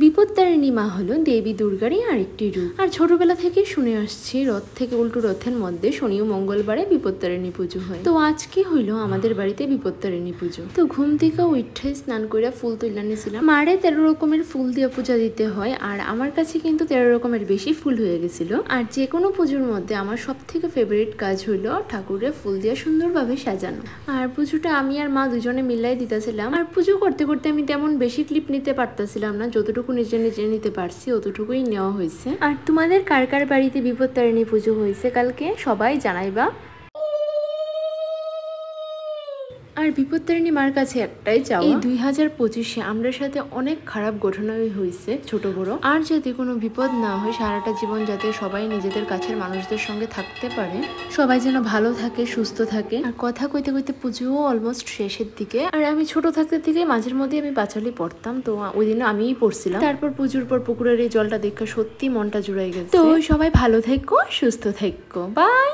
বিপত্তারিণী মা হলো দেবী দুর্গারই আরেকটি রূপ। আর ছোটবেলা থেকে শুনে আসছি রথ থেকে উল্টো রথের মধ্যে শনি ও মঙ্গলবারে বিপত্তারিণী পুজো হয়। তো আজকে হইলো আমাদের বাড়িতে বিপত্তারিণী পুজো। তো ঘুম থেকে উঠে স্নান করে ফুল তুলে নিয়েছিলাম। মারে 13 রকমের ফুল দিয়ে পূজা দিতে হয়, আর আমার কাছে কিন্তু 13 রকমের বেশি ফুল হয়ে গেছিল। আর যে কোনো পুজোর মধ্যে আমার সব থেকে ফেভারিট কাজ হলো ঠাকুরের ফুল দিয়ে সুন্দরভাবে সাজানো। আর পুজোটা আমি আর মা দুজনে মিলাই দিতেছিলাম। আর পুজো করতে করতে আমি তেমন বেশি ক্লিপ নিতে পারতেছিলাম না, যতটুকু নিজে নিজে নিতে পারছি অতটুকুই নেওয়া হয়েছে। আর তোমাদের কার কার বাড়িতে বিপত্তারিণী পুজো হয়েছে কালকে সবাই জানাইবা। আর বিপত্তারিণী মার কাছে একটাই চাওয়া, এই 2025-এ আমরা সাথে অনেক খারাপ ঘটনাই হয়েছে ছোট বড়, আর যাতে কোনো বিপদ না হয়, সারাটা জীবন যাতে সবাই নিজেদের কাছের মানুষদের সঙ্গে থাকতে পারে, সবাই যেন ভালো থাকে সুস্থ থাকে। আর কথা কইতে কইতে পুজোও অলমোস্ট শেষের দিকে। আর আমি ছোট থাকতে থেকে মাঝের মধ্যে আমি পাঁচালি পড়তাম, তো ওই দিনও আমিই পড়ছিলাম। তারপর পুজোর পর পুকুরের এই জলটা দেখে সত্যি মনটা জুড়াই গেছে। তো সবাই ভালো থাকো সুস্থ থাকো, বাই।